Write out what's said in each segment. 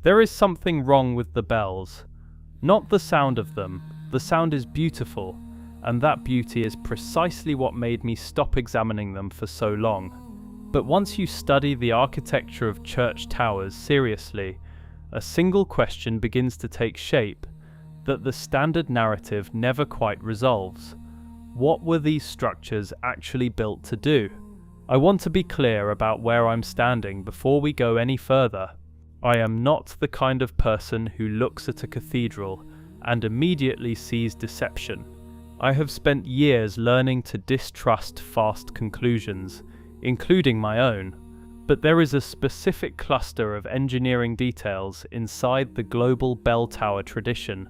There is something wrong with the bells. Not the sound of them. The sound is beautiful, and that beauty is precisely what made me stop examining them for so long. But once you study the architecture of church towers seriously, a single question begins to take shape that the standard narrative never quite resolves. What were these structures actually built to do? I want to be clear about where I'm standing before we go any further. I am not the kind of person who looks at a cathedral and immediately sees deception. I have spent years learning to distrust fast conclusions, including my own. But there is a specific cluster of engineering details inside the global bell tower tradition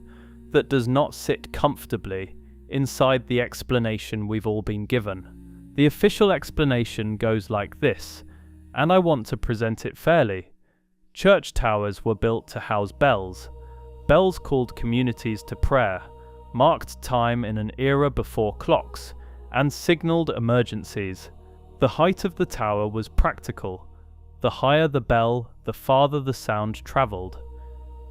that does not sit comfortably inside the explanation we've all been given. The official explanation goes like this, and I want to present it fairly. Church towers were built to house bells. Bells called communities to prayer, marked time in an era before clocks, and signaled emergencies. The height of the tower was practical. The higher the bell, the farther the sound travelled.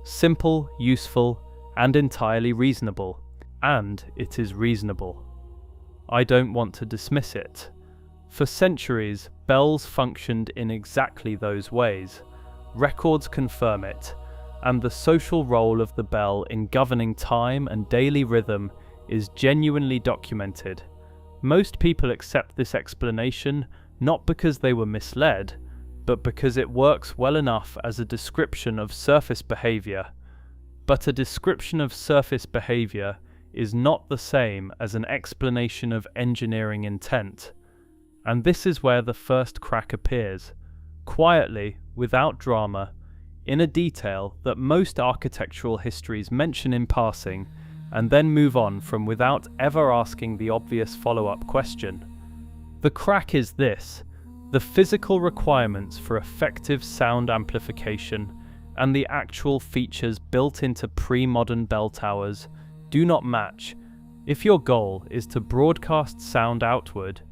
Simple, useful, and entirely reasonable. And it is reasonable. I don't want to dismiss it. For centuries, bells functioned in exactly those ways. Records confirm it, and the social role of the bell in governing time and daily rhythm is genuinely documented. Most people accept this explanation not because they were misled, but because it works well enough as a description of surface behavior. But a description of surface behavior is not the same as an explanation of engineering intent. And this is where the first crack appears, quietly, without drama, in a detail that most architectural histories mention in passing and then move on from without ever asking the obvious follow-up question. The crack is this: the physical requirements for effective sound amplification and the actual features built into pre-modern bell towers do not match. If your goal is to broadcast sound outward,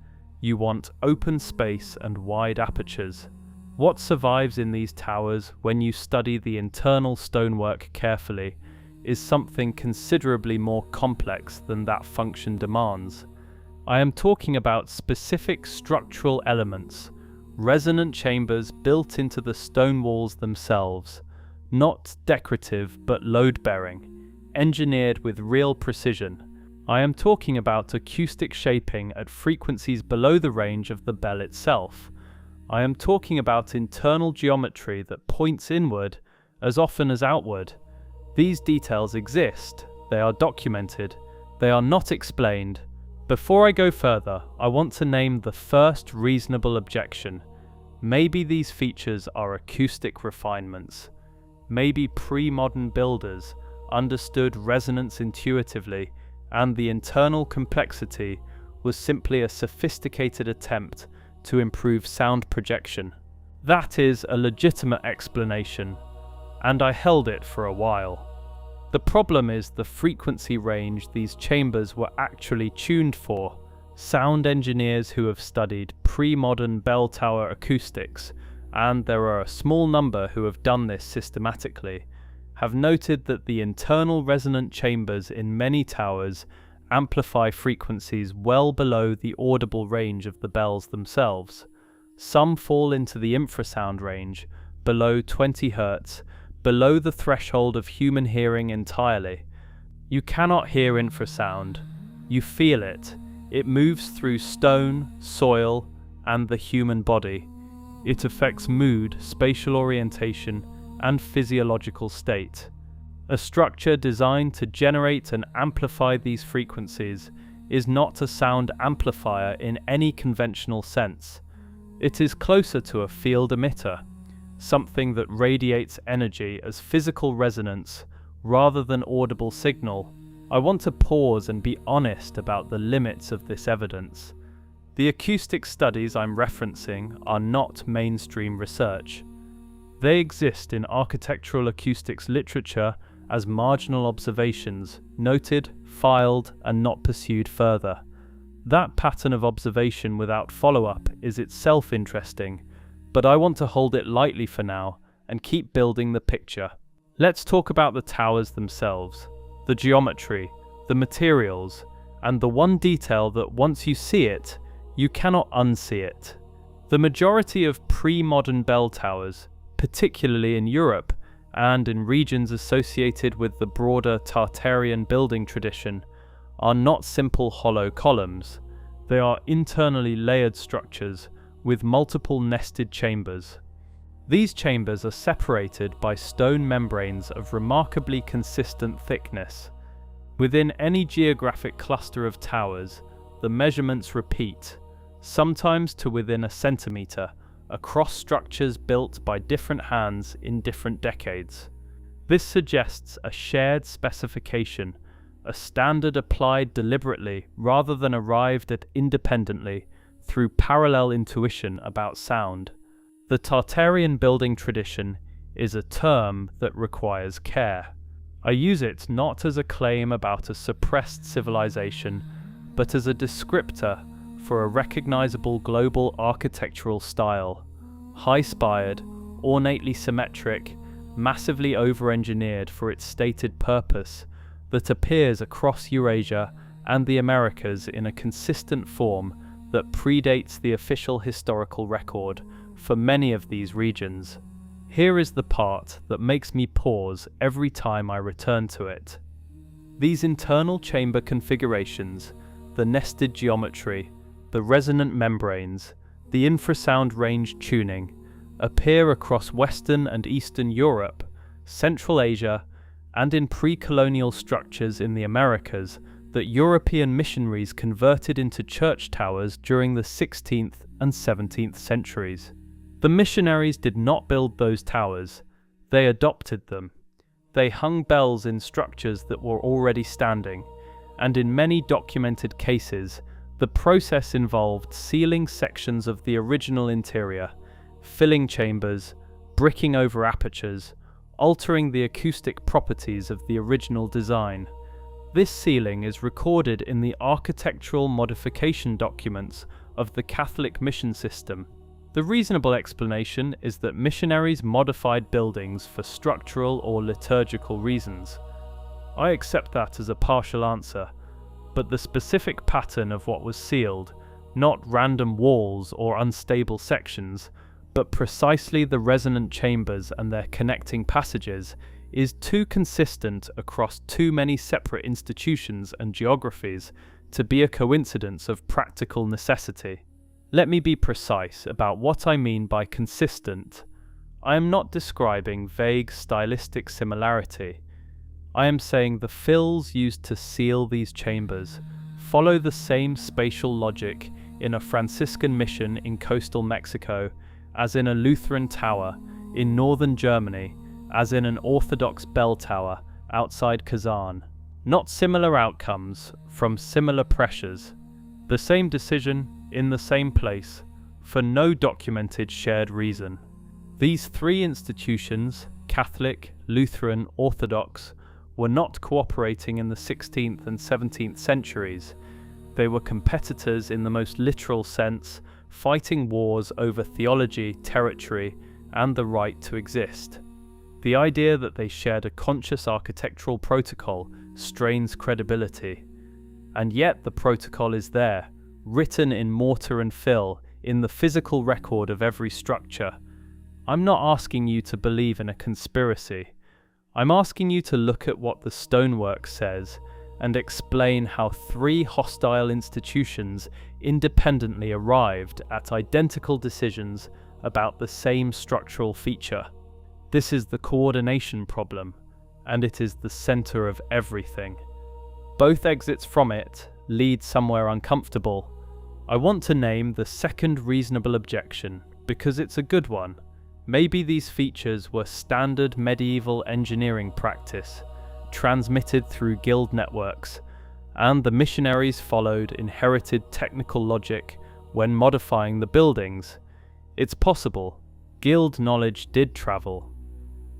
you want open space and wide apertures. What survives in these towers when you study the internal stonework carefully is something considerably more complex than that function demands. I am talking about specific structural elements, resonant chambers built into the stone walls themselves, not decorative but load-bearing, engineered with real precision. I am talking about acoustic shaping at frequencies below the range of the bell itself. I am talking about internal geometry that points inward as often as outward. These details exist, they are documented, they are not explained. Before I go further, I want to name the first reasonable objection. Maybe these features are acoustic refinements. Maybe pre-modern builders understood resonance intuitively, and the internal complexity was simply a sophisticated attempt to improve sound projection. That is a legitimate explanation, and I held it for a while. The problem is the frequency range these chambers were actually tuned for. Sound engineers who have studied pre-modern bell tower acoustics, and there are a small number who have done this systematically, have noted that the internal resonant chambers in many towers amplify frequencies well below the audible range of the bells themselves. Some fall into the infrasound range, below 20 Hz, below the threshold of human hearing entirely. You cannot hear infrasound. You feel it. It moves through stone, soil, and the human body. It affects mood, spatial orientation, and physiological state. A structure designed to generate and amplify these frequencies is not a sound amplifier in any conventional sense. It is closer to a field emitter, something that radiates energy as physical resonance rather than audible signal. I want to pause and be honest about the limits of this evidence. The acoustic studies I'm referencing are not mainstream research. They exist in architectural acoustics literature as marginal observations, noted, filed, and not pursued further. That pattern of observation without follow-up is itself interesting, but I want to hold it lightly for now and keep building the picture. Let's talk about the towers themselves, the geometry, the materials, and the one detail that once you see it, you cannot unsee it. The majority of pre-modern bell towers, particularly in Europe and in regions associated with the broader Tartarian building tradition, are not simple hollow columns. They are internally layered structures with multiple nested chambers. These chambers are separated by stone membranes of remarkably consistent thickness. Within any geographic cluster of towers, the measurements repeat, sometimes to within a centimetre, across structures built by different hands in different decades. This suggests a shared specification, a standard applied deliberately rather than arrived at independently through parallel intuition about sound. The Tartarian building tradition is a term that requires care. I use it not as a claim about a suppressed civilization, but as a descriptor for a recognizable global architectural style, high-spired, ornately symmetric, massively over-engineered for its stated purpose, that appears across Eurasia and the Americas in a consistent form that predates the official historical record for many of these regions. Here is the part that makes me pause every time I return to it. These internal chamber configurations, the nested geometry, the resonant membranes, the infrasound range tuning, appear across Western and Eastern Europe, Central Asia, and in pre-colonial structures in the Americas that European missionaries converted into church towers during the 16th and 17th centuries. The missionaries did not build those towers, they adopted them. They hung bells in structures that were already standing, and in many documented cases, the process involved sealing sections of the original interior, filling chambers, bricking over apertures, altering the acoustic properties of the original design. This sealing is recorded in the architectural modification documents of the Catholic mission system. The reasonable explanation is that missionaries modified buildings for structural or liturgical reasons. I accept that as a partial answer, but the specific pattern of what was sealed, not random walls or unstable sections, but precisely the resonant chambers and their connecting passages, is too consistent across too many separate institutions and geographies to be a coincidence of practical necessity. Let me be precise about what I mean by consistent. I am not describing vague stylistic similarity. I am saying the fills used to seal these chambers follow the same spatial logic in a Franciscan mission in coastal Mexico as in a Lutheran tower in northern Germany, as in an Orthodox bell tower outside Kazan. Not similar outcomes from similar pressures. The same decision in the same place for no documented shared reason. These three institutions, Catholic, Lutheran, Orthodox, were not cooperating in the 16th and 17th centuries. They were competitors in the most literal sense, fighting wars over theology, territory, and the right to exist. The idea that they shared a conscious architectural protocol strains credibility. And yet the protocol is there, written in mortar and fill, in the physical record of every structure. I'm not asking you to believe in a conspiracy. I'm asking you to look at what the stonework says and explain how three hostile institutions independently arrived at identical decisions about the same structural feature. This is the coordination problem, and it is the center of everything. Both exits from it lead somewhere uncomfortable. I want to name the second reasonable objection because it's a good one. Maybe these features were standard medieval engineering practice, transmitted through guild networks, and the missionaries followed inherited technical logic when modifying the buildings. It's possible, guild knowledge did travel.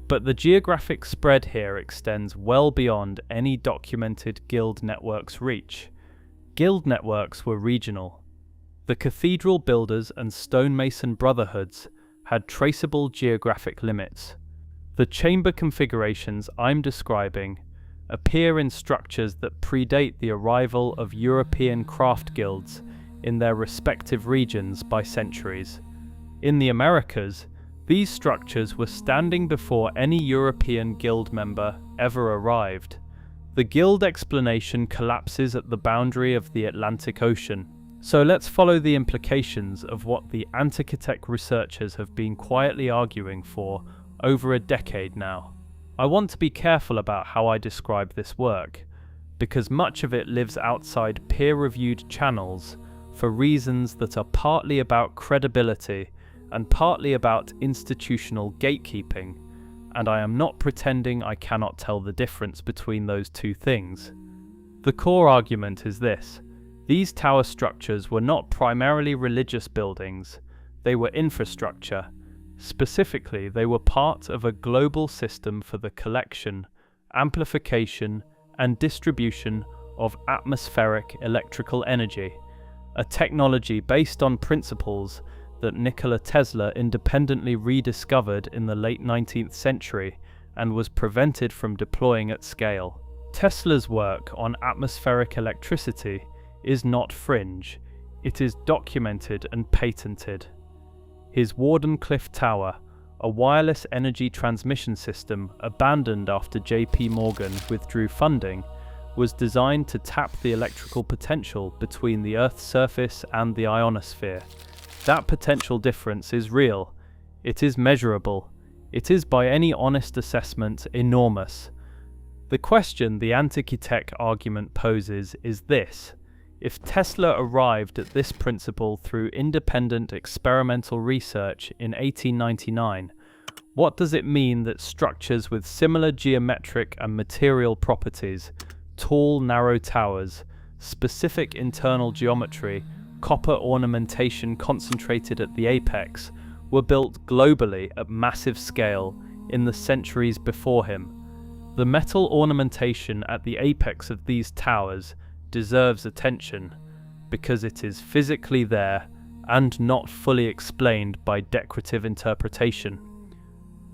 But the geographic spread here extends well beyond any documented guild network's reach. Guild networks were regional. The cathedral builders and stonemason brotherhoods had traceable geographic limits. The chamber configurations I'm describing appear in structures that predate the arrival of European craft guilds in their respective regions by centuries. In the Americas, these structures were standing before any European guild member ever arrived. The guild explanation collapses at the boundary of the Atlantic Ocean. So let's follow the implications of what the Antiquitech researchers have been quietly arguing for over a decade now. I want to be careful about how I describe this work, because much of it lives outside peer-reviewed channels for reasons that are partly about credibility and partly about institutional gatekeeping, and I am not pretending I cannot tell the difference between those two things. The core argument is this: these tower structures were not primarily religious buildings, they were infrastructure. Specifically, they were part of a global system for the collection, amplification, and distribution of atmospheric electrical energy, a technology based on principles that Nikola Tesla independently rediscovered in the late 19th century and was prevented from deploying at scale. Tesla's work on atmospheric electricity is not fringe, it is documented and patented. His Wardenclyffe Tower, a wireless energy transmission system abandoned after JP Morgan withdrew funding, was designed to tap the electrical potential between the Earth's surface and the ionosphere. That potential difference is real, it is measurable, it is by any honest assessment enormous. The question the Antiquitech argument poses is this: if Tesla arrived at this principle through independent experimental research in 1899, what does it mean that structures with similar geometric and material properties, tall, narrow towers, specific internal geometry, copper ornamentation concentrated at the apex, were built globally at massive scale in the centuries before him? The metal ornamentation at the apex of these towers deserves attention because it is physically there and not fully explained by decorative interpretation.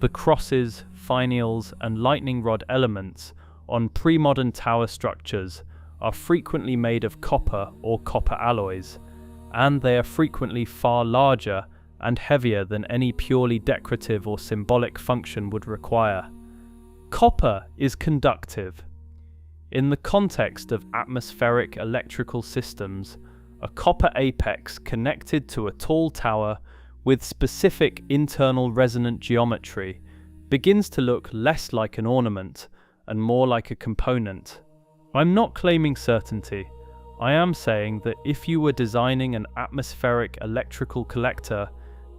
The crosses, finials, and lightning rod elements on pre-modern tower structures are frequently made of copper or copper alloys, and they are frequently far larger and heavier than any purely decorative or symbolic function would require. Copper is conductive. In the context of atmospheric electrical systems, a copper apex connected to a tall tower with specific internal resonant geometry begins to look less like an ornament and more like a component. I'm not claiming certainty. I am saying that if you were designing an atmospheric electrical collector,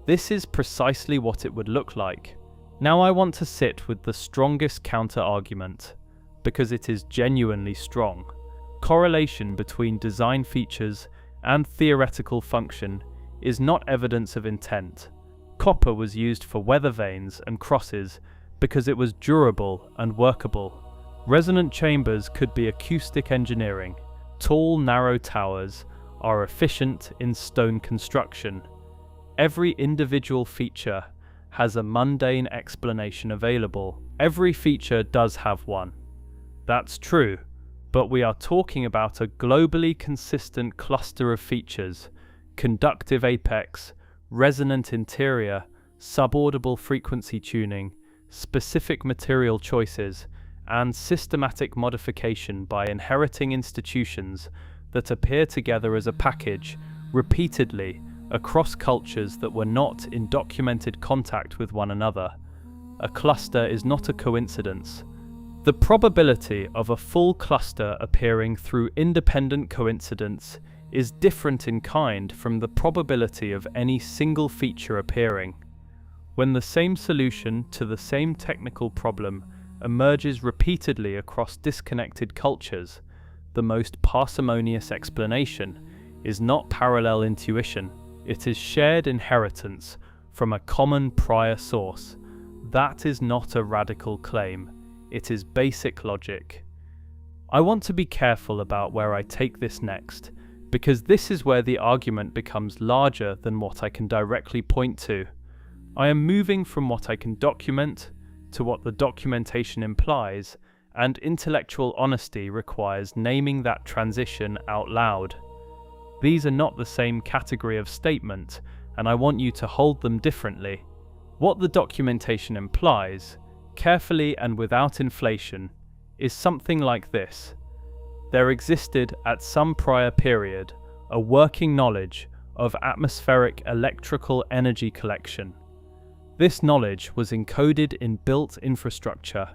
this is precisely what it would look like. Now I want to sit with the strongest counter-argument, because it is genuinely strong. Correlation between design features and theoretical function is not evidence of intent. Copper was used for weather vanes and crosses because it was durable and workable. Resonant chambers could be acoustic engineering. Tall, narrow towers are efficient in stone construction. Every individual feature has a mundane explanation available. Every feature does have one. That's true, but we are talking about a globally consistent cluster of features: conductive apex, resonant interior, subaudible frequency tuning, specific material choices, and systematic modification by inheriting institutions that appear together as a package, repeatedly, across cultures that were not in documented contact with one another. A cluster is not a coincidence. The probability of a full cluster appearing through independent coincidence is different in kind from the probability of any single feature appearing. When the same solution to the same technical problem emerges repeatedly across disconnected cultures, the most parsimonious explanation is not parallel intuition, it is shared inheritance from a common prior source. That is not a radical claim. It is basic logic. I want to be careful about where I take this next, because this is where the argument becomes larger than what I can directly point to. I am moving from what I can document to what the documentation implies, and intellectual honesty requires naming that transition out loud. These are not the same category of statement, and I want you to hold them differently. What the documentation implies, carefully and without inflation, is something like this. There existed at some prior period a working knowledge of atmospheric electrical energy collection. This knowledge was encoded in built infrastructure.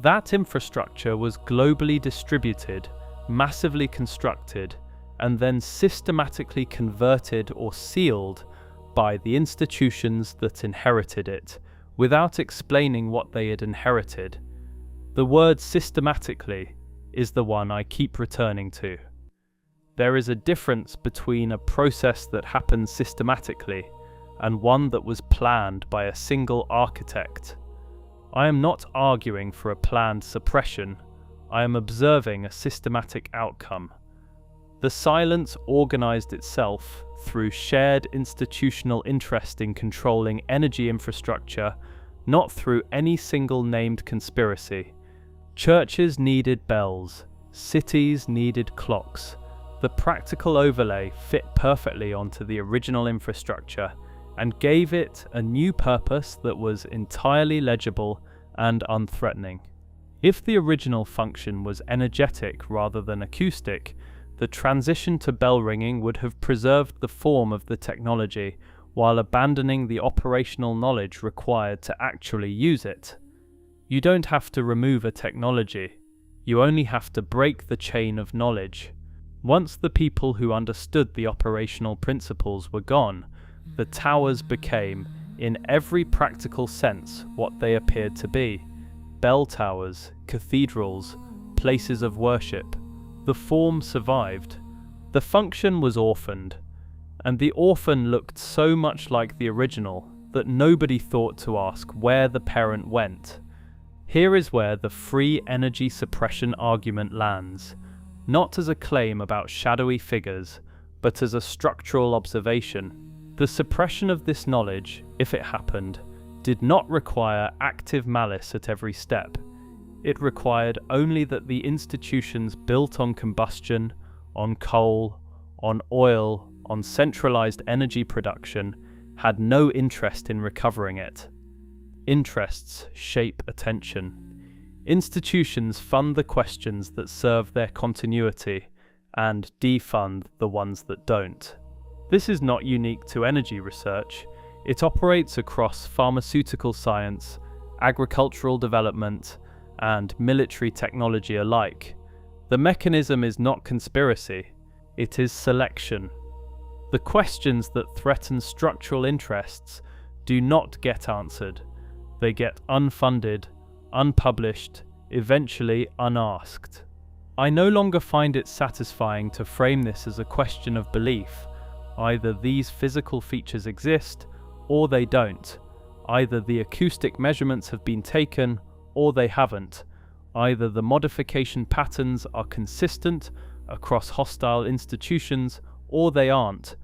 That infrastructure was globally distributed, massively constructed, and then systematically converted or sealed by the institutions that inherited it, without explaining what they had inherited. The word systematically is the one I keep returning to. There is a difference between a process that happens systematically and one that was planned by a single architect. I am not arguing for a planned suppression. I am observing a systematic outcome. The silence organized itself through shared institutional interest in controlling energy infrastructure, not through any single named conspiracy. Churches needed bells, cities needed clocks. The practical overlay fit perfectly onto the original infrastructure and gave it a new purpose that was entirely legible and unthreatening. If the original function was energetic rather than acoustic, the transition to bell ringing would have preserved the form of the technology while abandoning the operational knowledge required to actually use it. You don't have to remove a technology, you only have to break the chain of knowledge. Once the people who understood the operational principles were gone, the towers became, in every practical sense, what they appeared to be: bell towers, cathedrals, places of worship. The form survived. The function was orphaned, and the orphan looked so much like the original that nobody thought to ask where the parent went. Here is where the free energy suppression argument lands, not as a claim about shadowy figures, but as a structural observation. The suppression of this knowledge, if it happened, did not require active malice at every step. It required only that the institutions built on combustion, on coal, on oil, on centralized energy production, had no interest in recovering it. Interests shape attention. Institutions fund the questions that serve their continuity and defund the ones that don't. This is not unique to energy research. It operates across pharmaceutical science, agricultural development, and military technology alike. The mechanism is not conspiracy, it is selection. The questions that threaten structural interests do not get answered. They get unfunded, unpublished, eventually unasked. I no longer find it satisfying to frame this as a question of belief. Either these physical features exist, or they don't. Either the acoustic measurements have been taken, or they haven't. Either the modification patterns are consistent across hostile institutions, or they aren't.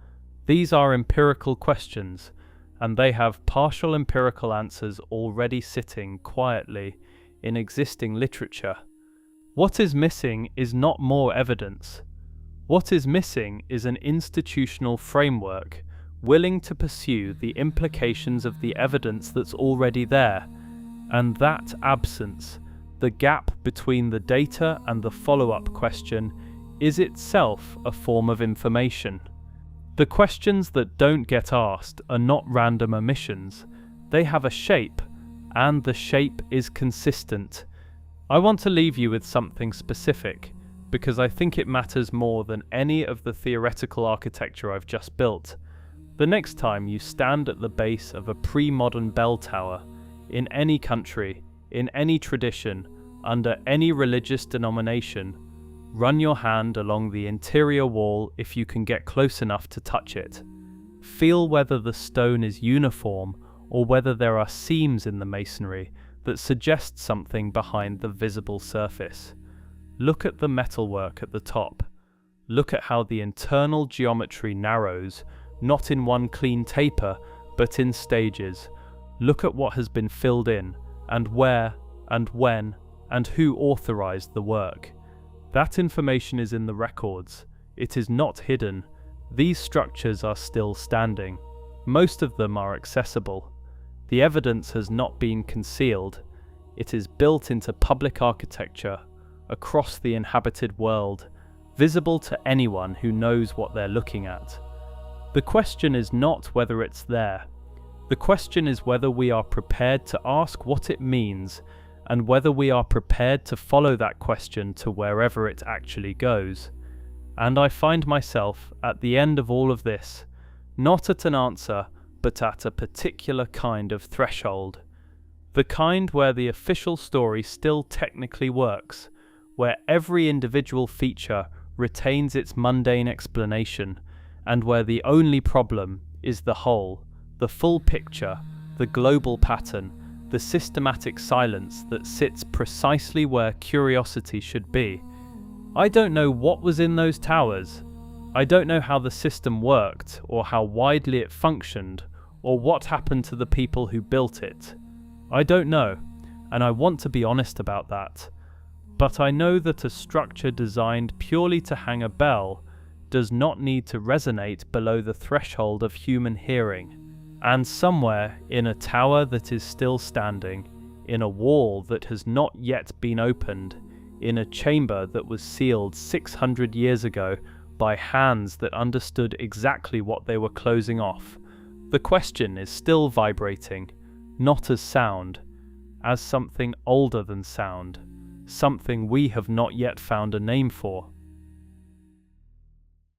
These are empirical questions, and they have partial empirical answers already sitting quietly in existing literature. What is missing is not more evidence. What is missing is an institutional framework willing to pursue the implications of the evidence that's already there, and that absence, the gap between the data and the follow-up question, is itself a form of information. The questions that don't get asked are not random omissions. They have a shape, and the shape is consistent. I want to leave you with something specific, because I think it matters more than any of the theoretical architecture I've just built. The next time you stand at the base of a pre-modern bell tower, in any country, in any tradition, under any religious denomination, run your hand along the interior wall if you can get close enough to touch it. Feel whether the stone is uniform or whether there are seams in the masonry that suggest something behind the visible surface. Look at the metalwork at the top. Look at how the internal geometry narrows, not in one clean taper, but in stages, Look at what has been filled in, and where, and when, and who authorized the work. That information is in the records. It is not hidden. These structures are still standing. Most of them are accessible. The evidence has not been concealed. It is built into public architecture, across the inhabited world, visible to anyone who knows what they're looking at. The question is not whether it's there. The question is whether we are prepared to ask what it means, and whether we are prepared to follow that question to wherever it actually goes. And I find myself, at the end of all of this, not at an answer, but at a particular kind of threshold. The kind where the official story still technically works, where every individual feature retains its mundane explanation, and where the only problem is the whole, the full picture, the global pattern, the systematic silence that sits precisely where curiosity should be. I don't know what was in those towers. I don't know how the system worked, or how widely it functioned, or what happened to the people who built it. I don't know, and I want to be honest about that. But I know that a structure designed purely to hang a bell does not need to resonate below the threshold of human hearing. And somewhere in a tower that is still standing, in a wall that has not yet been opened, in a chamber that was sealed 600 years ago by hands that understood exactly what they were closing off, the question is still vibrating, not as sound, as something older than sound, something we have not yet found a name for.